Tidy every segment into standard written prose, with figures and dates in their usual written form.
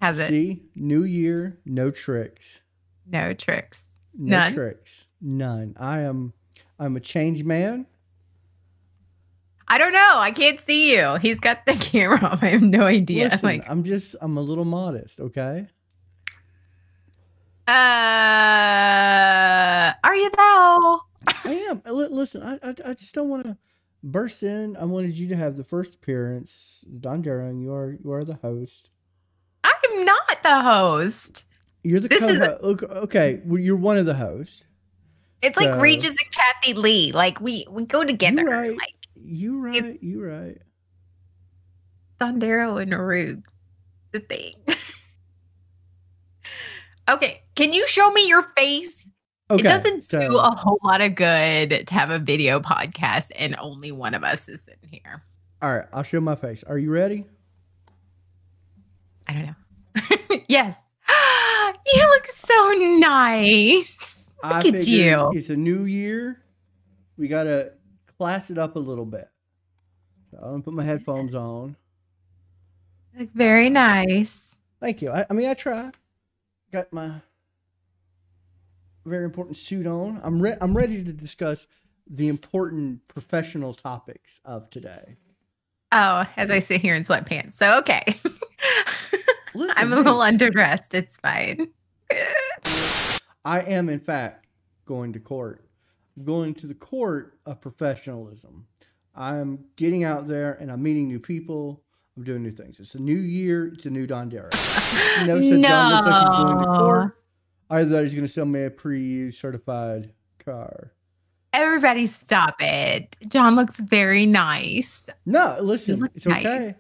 How's it? See, new year, no tricks. No tricks. No None. tricks. None. I'm a changed man. I don't know. I can't see you. He's got the camera on. I have no idea. Listen, I'm a little modest, okay? Are you though? I am. Listen, I just don't want to burst in. I wanted you to have the first appearance. Donderoing, you are the host. I'm not the host. You're the co-host. Okay, well, you're one of the hosts. It's like Regis and Kathy Lee. Like we go together. You're right. Like, You're right. Dondero and Roots, the thing. Okay, can you show me your face? Okay, it doesn't do a whole lot of good to have a video podcast and only one of us is sitting here. All right, I'll show my face. Are you ready? I don't know. Yes. You look so nice. Look at you. It's a new year. We got to class it up a little bit. So I'm going to put my headphones on. Look very nice. Thank you. I mean, I try. Got my very important suit on. I'm ready to discuss the important professional topics of today. Oh, as I sit here in sweatpants. So, okay. Listen, I'm a little underdressed. It's fine. I am, in fact, going to court. I'm going to the court of professionalism. I'm getting out there and I'm meeting new people. I'm doing new things. It's a new year. It's a new Dondero. John looks like he's going to court. I thought he's going to sell me a pre-used certified car. Everybody stop it. John looks very nice. No, listen, it's nice. Okay.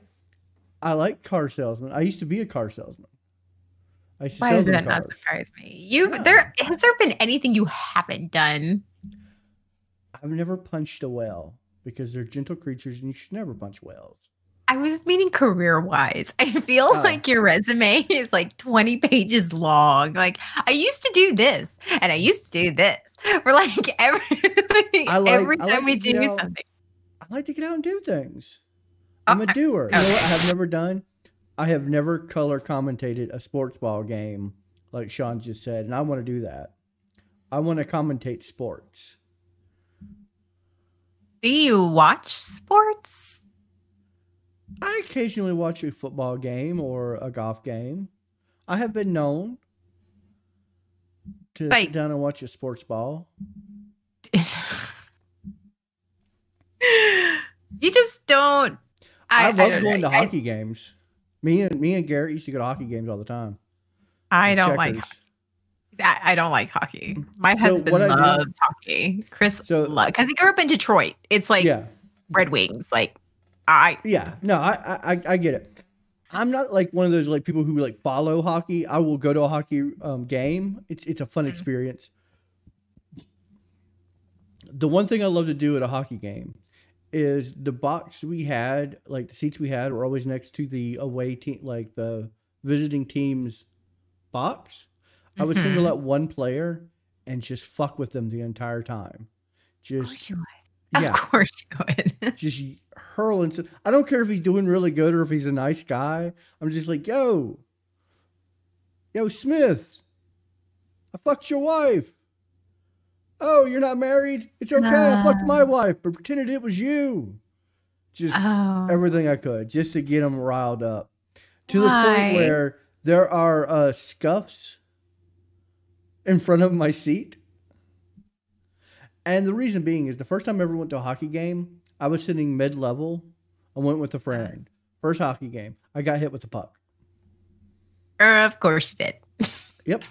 I like car salesmen. I used to be a car salesman. I used to Why sell does them that cars. not surprise me? Has there been anything you haven't done? I've never punched a whale because they're gentle creatures and you should never punch whales. I was meaning career-wise. I feel like your resume is like 20 pages long. Like, I used to do this and I used to do this. For like every time we do something. I like to get out and do things. I'm a doer. Okay. You know what I have never done? I have never color commentated a sports ball game like Sean just said, and I want to do that. I want to commentate sports. Do you watch sports? I occasionally watch a football game or a golf game. I have been known to sit down and watch a sports ball. You just don't. I love going to hockey games. Me and Garrett used to go to hockey games all the time. I don't like hockey. I don't like hockey. My husband loves hockey. Chris, because he grew up in Detroit. It's like Red Wings. Like I get it. I'm not like one of those like people who like follow hockey. I will go to a hockey game. It's a fun experience. The one thing I love to do at a hockey game is the box we had, like the seats we had were always next to the away team, like the visiting team's box. I would single out one player and just fuck with them the entire time. Of course you would. Of course you would. Just hurling. I don't care if he's doing really good or if he's a nice guy. I'm just like, yo, Smith, I fucked your wife. Oh, you're not married? It's okay. I fucked my wife, but pretended it was you. Just everything I could just to get them riled up. To the point where there are scuffs in front of my seat. And the reason being is the first time I ever went to a hockey game, I was sitting mid-level. I went with a friend. First hockey game. I got hit with the puck. Of course you did. Yep.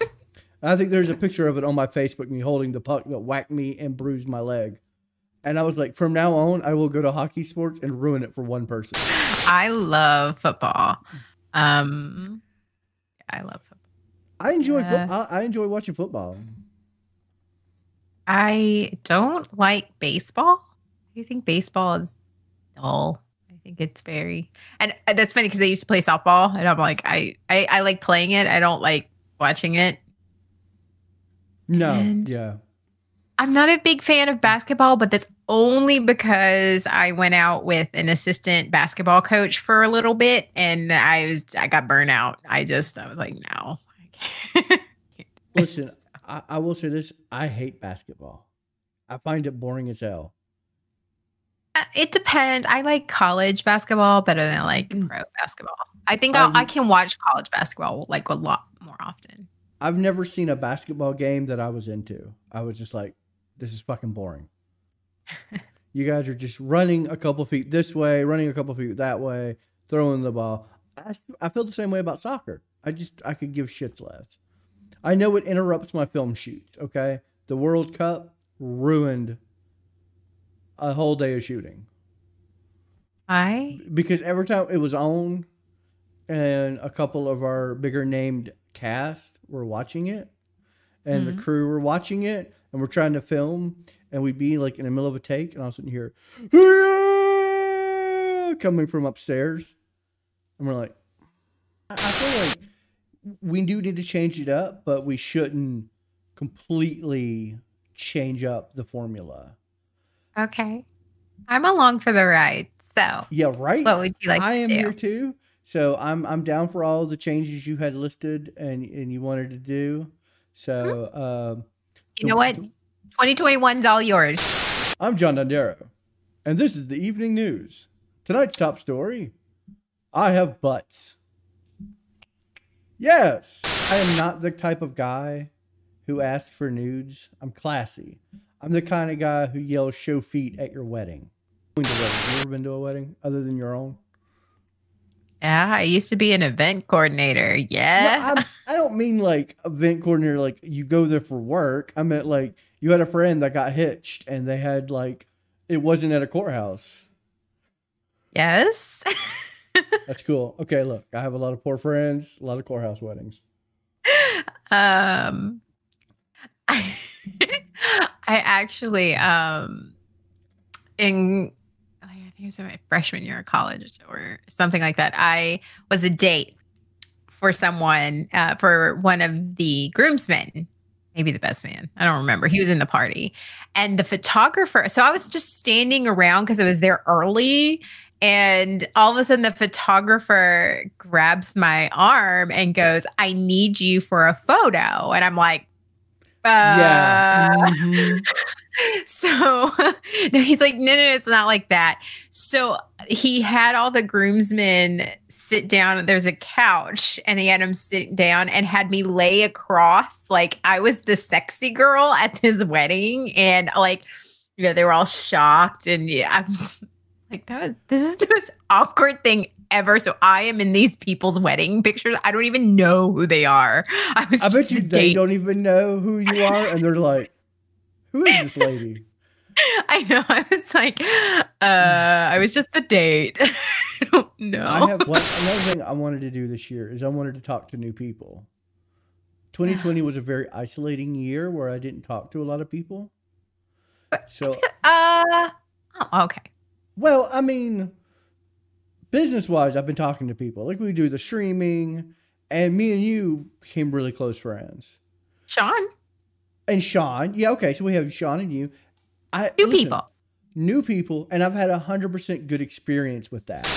I think there's a picture of it on my Facebook, me holding the puck that whacked me and bruised my leg. And I was like, from now on, I will go to hockey sports and ruin it for one person. I love football. I love football. I enjoy football. I enjoy watching football. I don't like baseball. I think baseball is dull. I think it's very, and that's funny because I used to play softball, and I'm like, I like playing it. I don't like watching it. No, yeah. I'm not a big fan of basketball, but that's only because I went out with an assistant basketball coach for a little bit and I got burnt out. I was like, no. I can't do Listen, this. I will say this: I hate basketball. I find it boring as hell. It depends. I like college basketball better than I like Mm. pro basketball. I think I I've can watch college basketball like a lot more often. I've never seen a basketball game that I was into. I was just like, this is fucking boring. You guys are just running a couple feet this way, running a couple feet that way, throwing the ball. I feel the same way about soccer. I could give shits less. I know it interrupts my film shoot. Okay, the World Cup ruined a whole day of shooting I because every time it was on, and a couple of our bigger named cast were watching it, and the mhm. crew were watching it, and we're trying to film, and we'd be like in the middle of a take, and all of a sudden you hear coming from upstairs, and we're like, I feel like we do need to change it up, but we shouldn't completely change up the formula. Okay. I'm along for the ride. So, Yeah, right. what would you like I to am do? here too. So I'm down for all the changes you had listed and you wanted to do. Mhm. So You know what? 2021's all yours. I'm John Dondero, and this is the evening news. Tonight's top story: I have butts. Yes, I am not the type of guy who asks for nudes. I'm classy. I'm the kind of guy who yells "show feet" at your wedding. Going to weddings. You ever been to a wedding other than your own? Yeah, I used to be an event coordinator. No, Yeah. I don't mean like event coordinator, like you go there for work. I meant like you had a friend that got hitched and they had like it wasn't at a courthouse. Yes. That's cool. Okay, look, I have a lot of poor friends, a lot of courthouse weddings. um I, I actually in I think it was in my freshman year of college or something like that. I was a date for someone for one of the groomsmen, maybe the best man. I don't remember. He was in the party, and the photographer. So I was just standing around because I was there early, and all of a sudden the photographer grabs my arm and goes, "I need you for a photo," and I'm like. Yeah. Uh, Mm-hmm. so no, he's like, no, it's not like that. So he had all the groomsmen sit down. There's a couch, and he had them sit down and had me lay across like I was the sexy girl at his wedding, and like, they were all shocked, and yeah, I'm just like, this is the most awkward thing ever. So I am in these people's wedding pictures. I don't even know who they are. I was I just bet you the they date. don't even know who you are, and they're like, "Who is this lady?" I know. I was like, I was just the date. I don't I know. have one another thing I wanted to do this year is I wanted to talk to new people. 2020 was a very isolating year where I didn't talk to a lot of people. So, Uh, oh, okay. well, I mean, business wise, I've been talking to people. Like we do the streaming, and me and you became really close friends. Sean, And Sean, yeah, okay, so we have Sean and you. I new listen, people. new people, and I've had 100% good experience with that.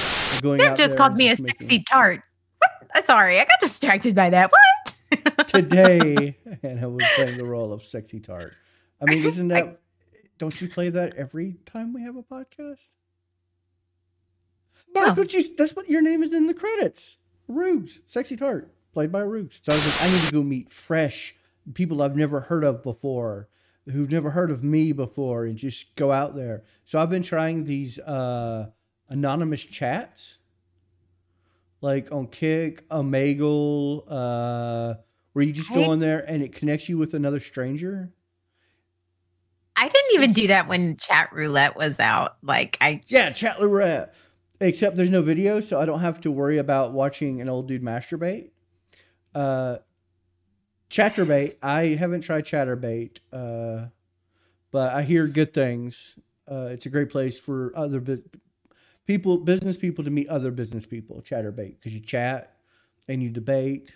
Going You out just there called and me a just sexy making tart. What? Sorry, I got distracted by that. What? today, and I was playing the role of sexy tart. I mean, isn't that? Don't you play that every time we have a podcast? No. That's what your name is in the credits. Rubes, sexy tart, played by Rubes. So I was like, I need to go meet fresh people I've never heard of before, who've never heard of me before, and just go out there. So I've been trying these anonymous chats, like on Kick, Omegle, where you just go I, on there and it connects you with another stranger. I didn't even It's do that when chat roulette was out. Like, Yeah, chat roulette. Except there's no video, so I don't have to worry about watching an old dude masturbate. Uh, Chatterbait. I haven't tried Chatterbait, but I hear good things. It's a great place for other business people to meet other business people. Chatterbait, because you chat and you debate.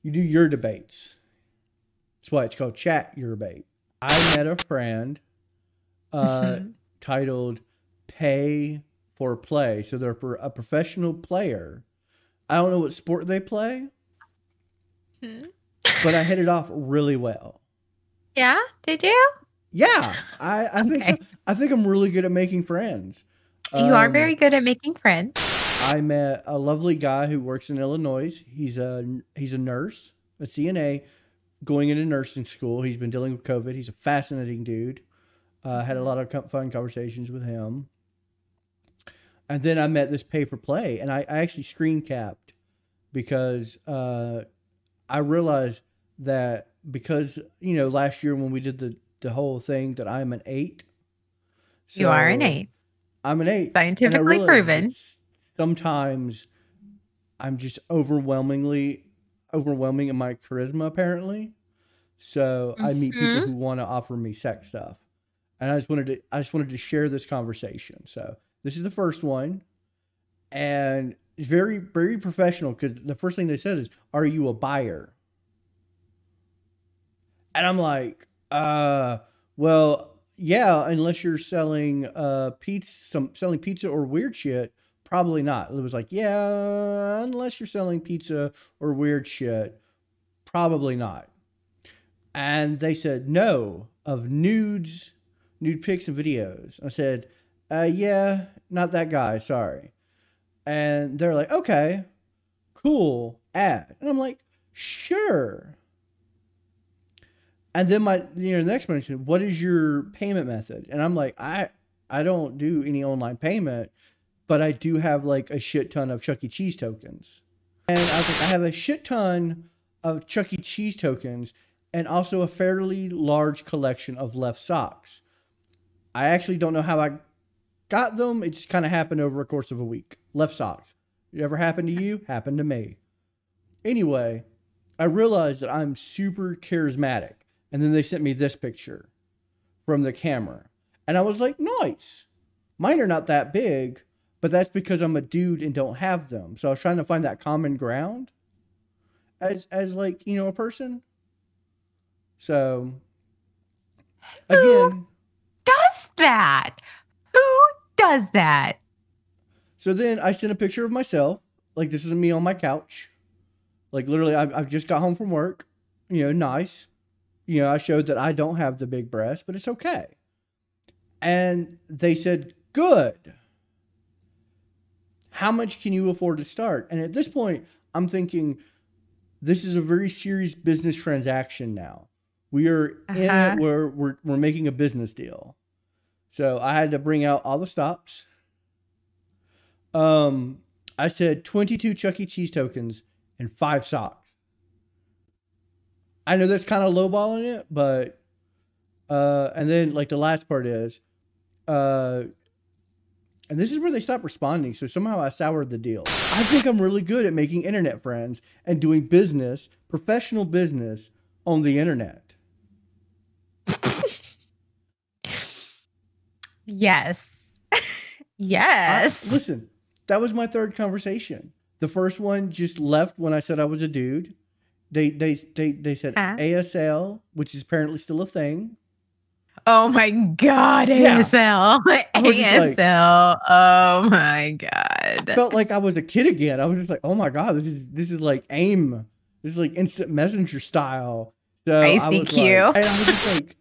You do your debates. That's why it's called Chat Your Bait. I met a friend uh, Mhm. titled Pay for Play. So they're a professional player. I don't know what sport they play, Mhm. but I hit it off really well. Yeah, did you? Yeah, I think so. Okay. I think I'm really good at making friends. You are Um, very good at making friends. I met a lovely guy who works in Illinois. He's a nurse, a CNA, going into nursing school. He's been dealing with COVID. He's a fascinating dude. Had a lot Mhm. of fun conversations with him. And then I met this pay for play, and I actually screen capped because I realized that because last year when we did the whole thing that I'm an 8, You are an so 8. I'm an 8, and I Scientifically realized that proven. sometimes I'm just overwhelming in my charisma apparently. So I meet people Mhm. who want to offer me sex stuff, and I just wanted to share this conversation. So this is the first one, and it's very very professional because the first thing they said is, "Are you a buyer?" And I'm like, well, yeah, unless you're selling selling pizza or weird shit, probably not. It was like, yeah, unless you're selling pizza or weird shit, probably not. And they said no of nude pics and videos. I said, yeah, not that guy, sorry. And they're like, okay, cool, ad. And I'm like, sure. And then the next one said, what is your payment method? And I'm like, I don't do any online payment, but I do have like a shit ton of Chuck E. Cheese tokens. And I was like, I have a shit ton of Chuck E. Cheese tokens and also a fairly large collection of left socks. I actually don't know how I got them. It just kind of happened over a course of a week. Left socks. It ever happened to you? Happened to me. Anyway, I realized that I'm super charismatic. And then they sent me this picture from the camera. And I was like, nice. Mine are not that big, but that's because I'm a dude and don't have them. So I was trying to find that common ground as like, a person. So Who again, does that? Who does that? so then I sent a picture of myself. Like this is me on my couch. Like literally, I've just got home from work. Nice. I showed that I don't have the big breast, but it's okay. And they said, good. How much can you afford to start? And at this point, I'm thinking, this is a very serious business transaction now. We are in it Uh-huh. where we're making a business deal. So I had to bring out all the stops. Um, I said 22 Chuck E. Cheese tokens and 5 socks. I know that's kind of lowballing it, but and then like the last part is, uh, and this is where they stopped responding. So somehow I soured the deal. I think I'm really good at making internet friends and doing business, professional business on the internet. Yes. Yes. Listen, that was my third conversation. The first one just left when I said I was a dude. They said Huh? ASL, which is apparently still a thing. Oh my God, Yeah, ASL. I was just like, ASL. Oh my I God. felt like I was a kid again. I was just like, oh my god, this is like AIM. This is like instant messenger style. So I was like, ICQ. and I was just like,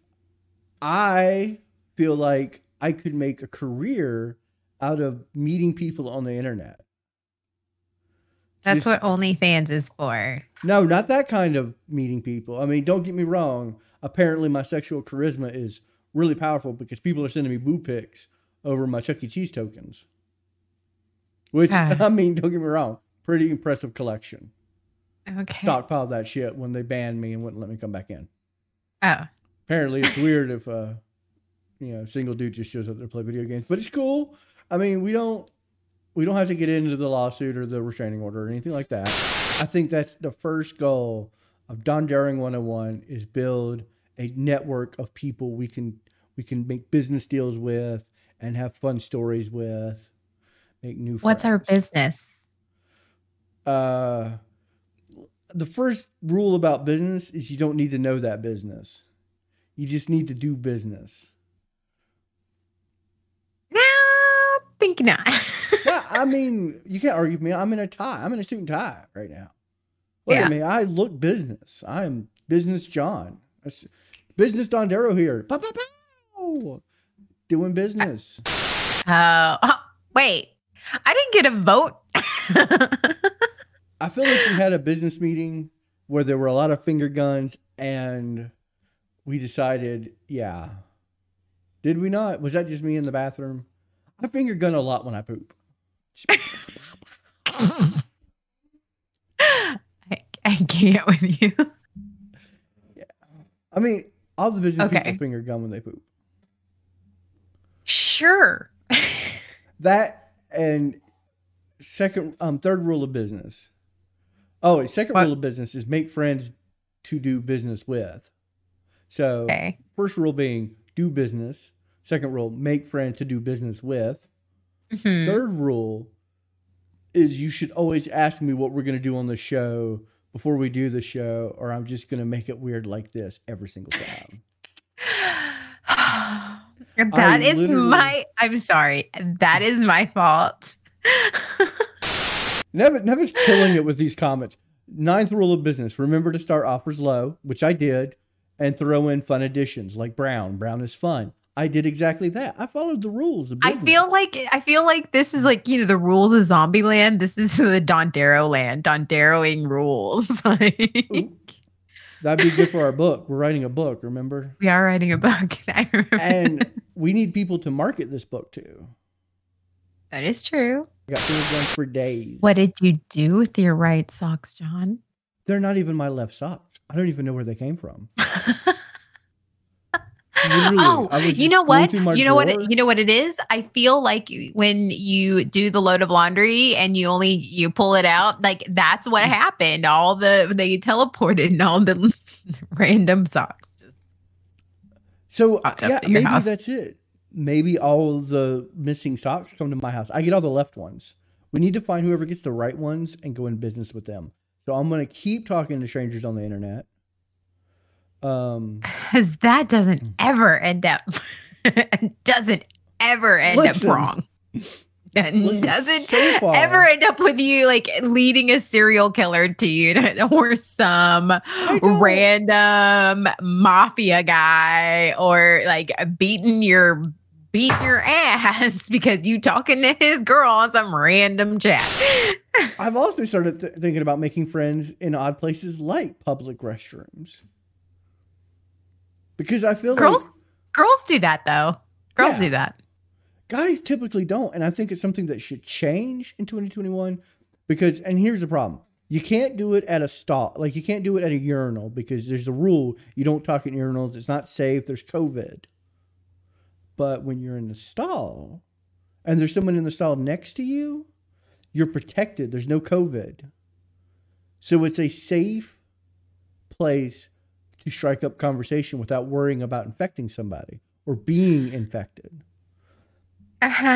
I feel like I could make a career out of meeting people on the internet. That's Just what OnlyFans is for. no, not that kind of meeting people. I mean, don't get me wrong. Apparently, my sexual charisma is really powerful because people are sending me boo pics over my Chuck E. Cheese tokens. Which Ah, I mean, don't get me wrong, pretty impressive collection. okay. Stockpiled that shit when they banned me and wouldn't let me come back in. Oh. Apparently, it's weird if single dude just shows up there to play video games, but it's cool. I mean, we don't have to get into the lawsuit or the restraining order or anything like that. I think that's the first goal of Donderoing 101 is build a network of people we can make business deals with and have fun stories with, make new What's our friends. business? Uh, the first rule about business is you don't need to know that business. You just need to do business. No, think not. Well, I mean, you can't argue with me. I'm in a tie. I'm in a suit and tie right now. Look at me. I look business. I'm business John. Business Dondero here. Pow, pow, pow. Doing business. Wait. I didn't get a vote. I feel like we had a business meeting where there were a lot of finger guns and we decided, yeah. Did we not? Was that just me in the bathroom? I finger gun a lot when I poop. I can't with you. Yeah. I mean, all the business people finger gun when they poop. Sure. That and third rule of business. Oh, second rule of business is make friends to do business with. So first rule being do business. Second rule, make friends to do business with. Mm-hmm. Third rule is you should always ask me what we're going to do on the show before we do the show, or I'm just going to make it weird like this every single time. I'm sorry. That is my fault. Never's killing it with these comments. 9th rule of business. Remember to start offers low, which I did, and throw in fun additions like Brown. Brown is fun. I did exactly that. I followed the rules. I feel like this is like, the rules of Zombieland. This is the Dondero land. Donderoing rules. That'd be good for our book. We're writing a book, remember? We are writing a book. I remember. And we need people to market this book to. That is true. I got things done for days. What did you do with your right socks, John? They're not even my left socks. I don't even know where they came from. You know what it is? I feel like when you do the load of laundry and you pull it out, like that's what happened. They teleported and all the random socks just. So maybe that's it. Maybe all the missing socks come to my house. I get all the left ones. We need to find whoever gets the right ones and go in business with them. So I'm going to keep talking to strangers on the internet. Because that doesn't ever end up wrong. And doesn't ever end up with you like leading a serial killer to you or some random mafia guy or like beating your ass because you talking to his girl on some random chat. I've also started thinking about making friends in odd places like public restrooms. Because I feel girls do that though. Girls do that. Guys typically don't. And I think it's something that should change in 2021 and here's the problem. You can't do it at a stall. Like you can't do it at a urinal because there's a rule. You don't talk in urinals. It's not safe. There's COVID. But when you're in the stall and there's someone in the stall next to you, you're protected. There's no COVID. So it's a safe place to strike up conversation without worrying about infecting somebody or being infected.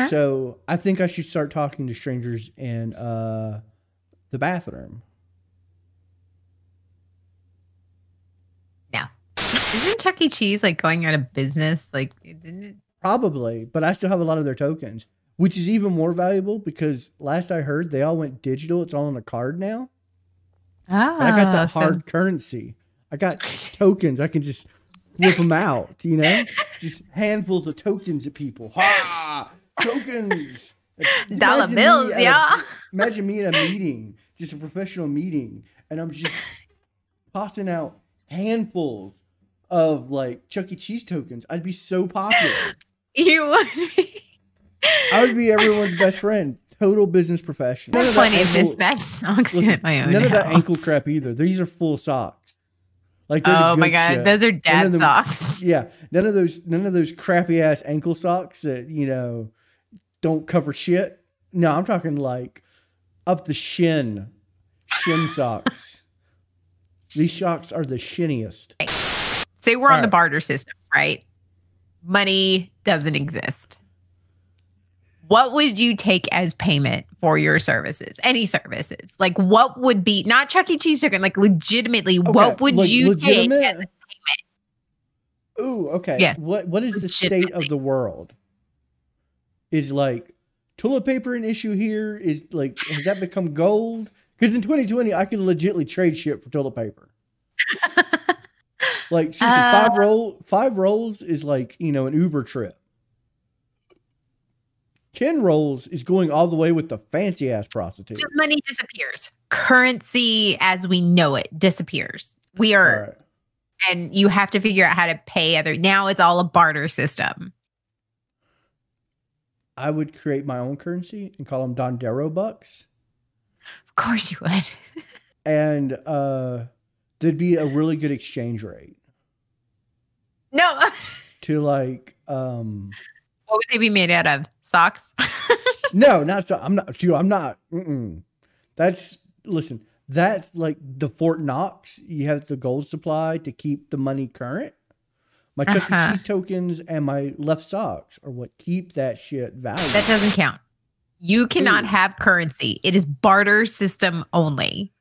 So I think I should start talking to strangers in the bathroom. No. Isn't Chuck E. Cheese like going out of business? Like, didn't it? Probably, but I still have a lot of their tokens, which is even more valuable because last I heard they all went digital. It's all on a card now. And I got that hard currency. I got tokens. I can just flip them out, just handfuls of tokens at people. Ha! Tokens. Dollar bills, Imagine me at a meeting, just a professional meeting, and I'm just tossing out handfuls of like Chuck E. Cheese tokens. I'd be so popular. You would be. I would be everyone's best friend. Total business professional. There's plenty of mismatched socks in my own None house. of that ankle crap either. These are full socks. Like oh my god, shit. Those are dad socks. Yeah, none of those crappy ass ankle socks that don't cover shit. No, I'm talking like up the shin socks. These socks are the shiniest. Say we're on the barter system, right? Money doesn't exist. What would you take as payment for your services? Any services? Like what would be, not Chuck E. Cheese token, like legitimately, what would you take as a payment? Ooh, okay. Yes. What is the state of the world? Is like toilet paper an issue here? Is like, has that become gold? Because in 2020, I can legitimately trade shit for toilet paper. Like seriously, five rolls is like, you know, an Uber trip. 10 rolls is going all the way with the fancy ass prostitute. Just money disappears. Currency as we know it disappears. We are, Right. and you have to figure out how to pay other. Now it's all a barter system. I would create my own currency and call them Dondero bucks. Of course you would. And there'd be a really good exchange rate. No. To like What would they be made out of? Socks? No, not so. I'm not, dude, I'm not. That's like the Fort Knox. You have the gold supply to keep the money current. My Chuck E. Cheese tokens and my left socks are what keep that shit valuable. That doesn't count. You cannot have currency. It is barter system only.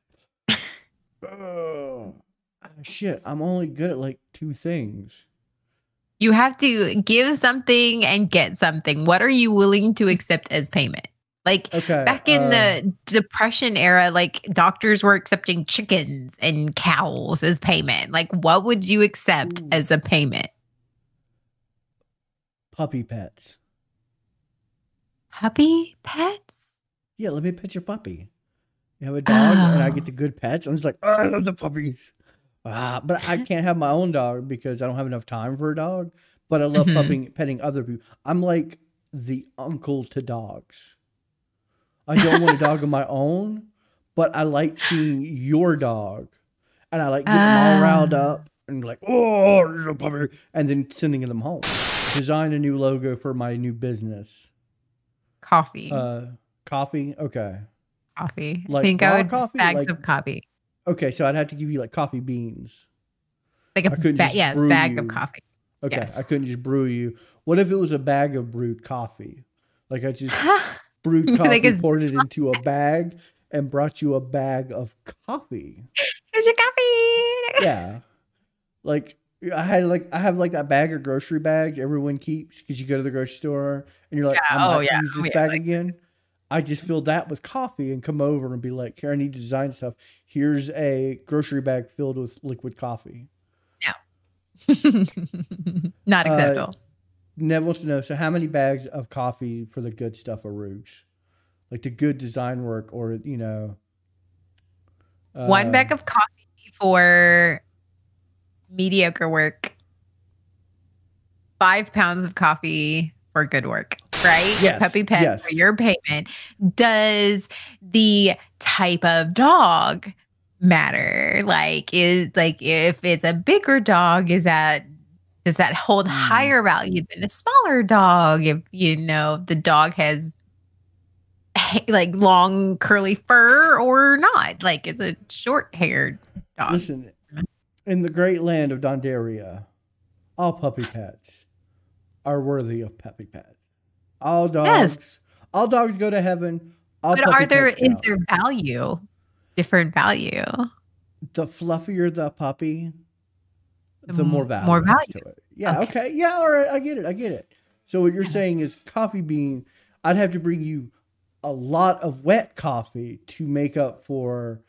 Shit, I'm only good at like 2 things. You have to give something and get something. What are you willing to accept as payment? Like back in the Depression era, like doctors were accepting chickens and cows as payment. Like what would you accept as a payment? Puppy pets. Puppy pets? Yeah, let me pet your puppy. You have a dog and I get the good pets. I'm just like, oh, I love the puppies. But I can't have my own dog because I don't have enough time for a dog. But I love petting other people. I'm like the uncle to dogs. I don't want a dog of my own, but I like seeing your dog. And I like getting them all riled up and like, oh, there's a puppy. And then sending them home. Design a new logo for my new business. Coffee. Coffee? Okay. Coffee. Like I think I would coffee? bags Like, of coffee. Okay, so I'd have to give you like coffee beans. Like a bag of coffee. Okay, yes. I couldn't just brew you. What if it was a bag of brewed coffee? Like I just brewed coffee, like poured it into a bag, and brought you a bag of coffee. Here's your coffee. Yeah, like I have like that bag of grocery bags everyone keeps because you go to the grocery store and you're like, I'm not use this bag again. I just filled that with coffee and come over and be like, here, I need to design stuff. Here's a grocery bag filled with liquid coffee. No. Not acceptable. Never wants to know. So how many bags of coffee for the good stuff are Rouge? Like the good design work or, you know. 1 bag of coffee for mediocre work. 5 pounds of coffee for good work. Right? Yes, Puppy pets for your payment. Does the type of dog matter? Like if it's a bigger dog, does that hold higher value than a smaller dog? If you know the dog has like long curly fur or not, like it's a short-haired dog. Listen, in the great land of Donderia, all puppy pets are worthy of puppy pets. All dogs go to heaven. But is there value? Different value. The fluffier the puppy, the more value. More value to it. Yeah. Okay. Yeah. All right. I get it. So what you're saying is coffee bean. I'd have to bring you a lot of wet coffee to make up for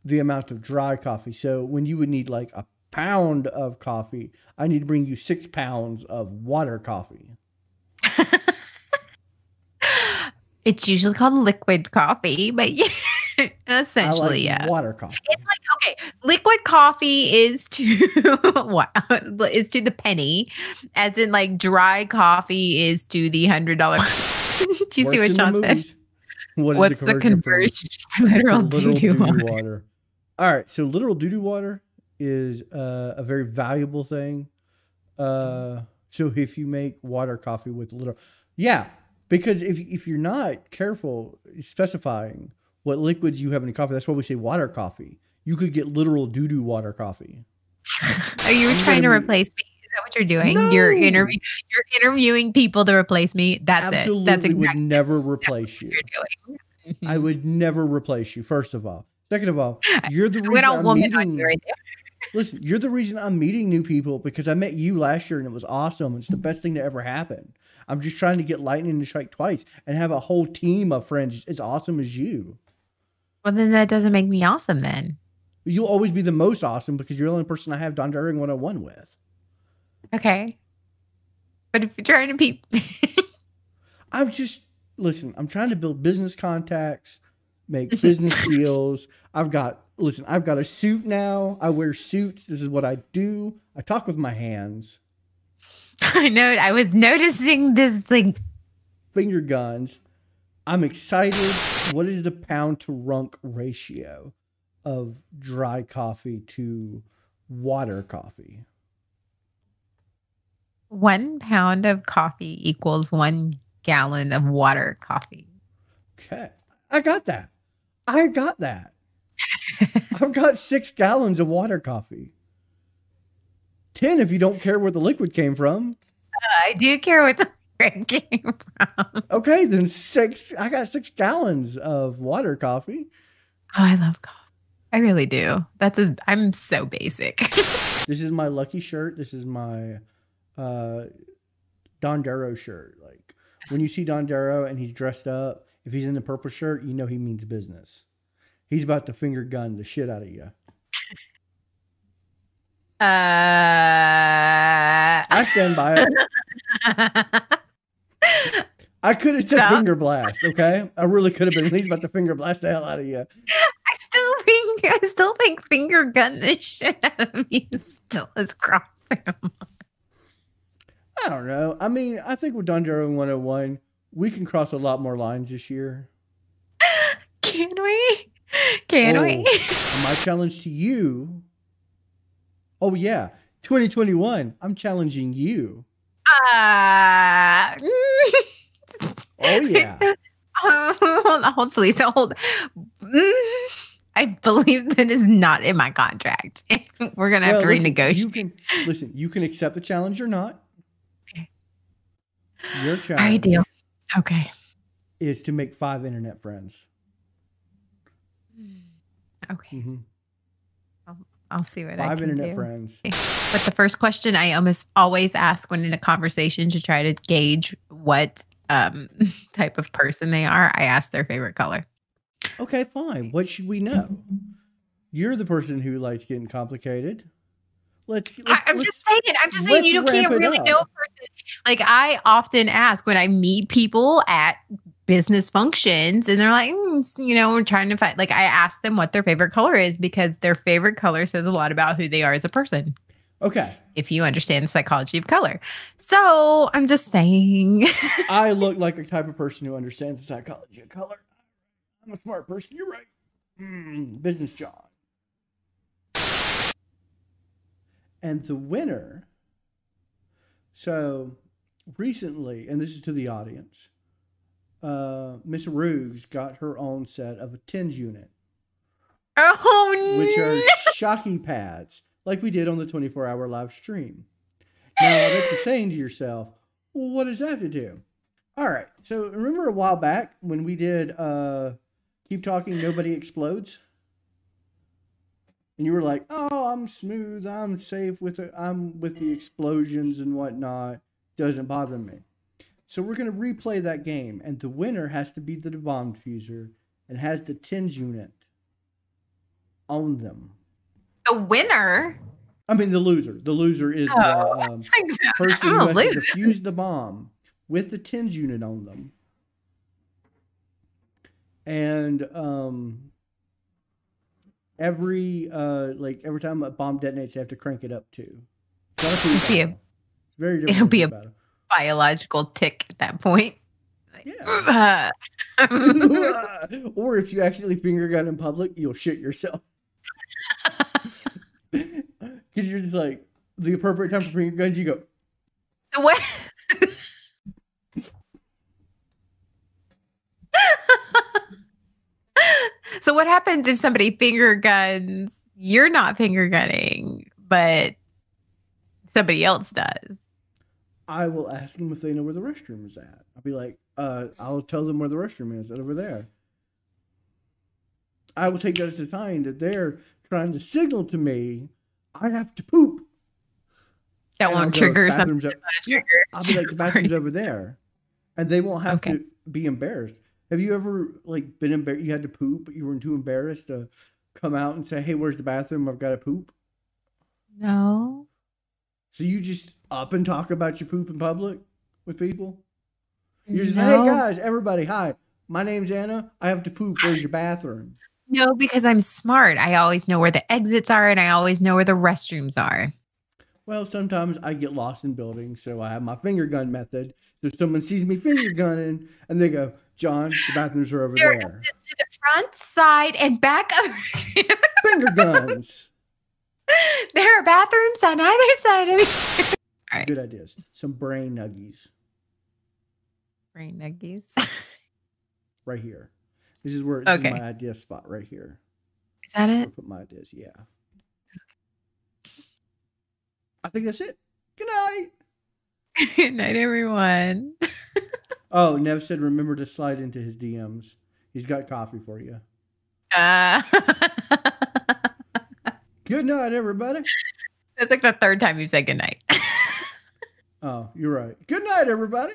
the amount of dry coffee. So when you would need like a pound of coffee, I need to bring you 6 pounds of water coffee. It's usually called liquid coffee, but essentially, water coffee. It's like, okay, liquid coffee is to what? Is to the penny, as in like dry coffee is to the $100. Do you see what Sean said? What's the conversion for literal doo-doo water? All right, so literal doo-doo water is a very valuable thing. So if you make water coffee with literal, because if you're not careful specifying what liquids you have in coffee, that's why we say water coffee. You could get literal doo-doo water coffee. Are you trying to replace me? Is that what you're doing? No. You're interviewing people to replace me. That's absolutely it. That's exactly would never replace you. You're doing. I would never replace you. First of all, second of all, you're the reason we don't I'm woman meeting. on you right Listen, you're the reason I'm meeting new people because I met you last year and it was awesome. It's the best thing to ever happen. I'm just trying to get lightning to strike twice and have a whole team of friends as awesome as you. Well, then that doesn't make me awesome then. You'll always be the most awesome because you're the only person I have Donderoing 101 with. Okay. But if you're trying to be... Listen, I'm trying to build business contacts, make business deals. I've got a suit now. I wear suits. This is what I do. I talk with my hands. I know. I was noticing this finger guns. I'm excited. What is the pound to runk ratio of dry coffee to water coffee? 1 pound of coffee equals 1 gallon of water coffee. Okay. I got that. I've got 6 gallons of water coffee. 10 if you don't care where the liquid came from. I do care where the liquid came from. Okay, then 6. I got 6 gallons of water coffee. Oh, I love coffee. I really do. I'm so basic. This is my lucky shirt. This is my Dondero shirt. Like when you see Dondero and he's dressed up, if he's in the purple shirt, you know he means business. He's about to finger gun the shit out of you. I stand by it. I could have said finger blast, okay? I really could have been. He's about to finger blast the hell out of you. I still think finger gun the shit out of me still is crossing. I don't know. I mean, I think with Donderoing 101, we can cross a lot more lines this year. Can we? Can we? My challenge to you. Oh, yeah. 2021. I'm challenging you. Oh, yeah. Hold, please. Hold. I believe that is not in my contract. We're going to have to renegotiate. You can accept the challenge or not. Okay. Your challenge. I do. Okay. Is to make 5 internet friends. Okay. Mm-hmm. I'll see what 5 I can internet do. Friends. But the first question I almost always ask when in a conversation to try to gauge what type of person they are, I ask their favorite color. Okay, fine. What should we know? You're the person who likes getting complicated. I'm just saying you can't really know a person. Like I often ask when I meet people at business functions and they're like, we're trying to find, like I ask them what their favorite color is because their favorite color says a lot about who they are as a person. Okay. If you understand the psychology of color. So I'm just saying. I look like a type of person who understands the psychology of color. I'm a smart person. You're right. Business John. And the winner. So recently, and this is to the audience, Miss Ruggs got her own set of a TENS unit. Oh, no. Which are shocky pads, like we did on the 24-hour live stream. Now, I bet you're saying to yourself, well, what does that have to do? All right. So remember a while back when we did Keep Talking, Nobody Explodes? And you were like, oh, I'm smooth. I'm safe I'm with the explosions and whatnot. Doesn't bother me. So we're going to replay that game. And the winner has to be the bomb diffuser and has the TENS unit on them. The winner? I mean, the loser. The loser is the person who has to defuse the bomb with the TENS unit on them. And every time a bomb detonates, they have to crank it up too. It's very different. It'll be a biological tick at that point. Yeah. Or if you accidentally finger gun in public, you'll shit yourself. Because you're just like, the appropriate time for finger guns, you go. So what? So what happens if somebody finger guns, you're not finger gunning, but somebody else does? I will ask them if they know where the restroom is at. I'll be like, I'll tell them where the restroom is, over there. I will take that as the sign that they're trying to signal to me I have to poop. That won't trigger something. Yeah, I'll be like, the bathroom's over there. And they won't have to be embarrassed. Have you ever like been embarrassed? You had to poop, but you weren't too embarrassed to come out and say, "Hey, where's the bathroom? I've got to poop." No. So you just up and talk about your poop in public with people? You just say, "Hey guys, everybody, hi. My name's Anna. I have to poop. Where's your bathroom?" No, because I'm smart. I always know where the exits are, and I always know where the restrooms are. Well, sometimes I get lost in buildings, so I have my finger gun method. So someone sees me finger gunning, and they go, "John, the bathrooms are over there." To the front, side, and back of finger guns. There are bathrooms on either side of it. Right. Good ideas. Some brain nuggies. Brain nuggies. Right here. This is where this is my idea spot right here. Is that it? Put my ideas. Yeah. I think that's it. Good night. Good night, everyone. Oh, Nev said, remember to slide into his DMs. He's got coffee for you. Good night, everybody. That's like the third time you said good night. Oh, you're right. Good night, everybody.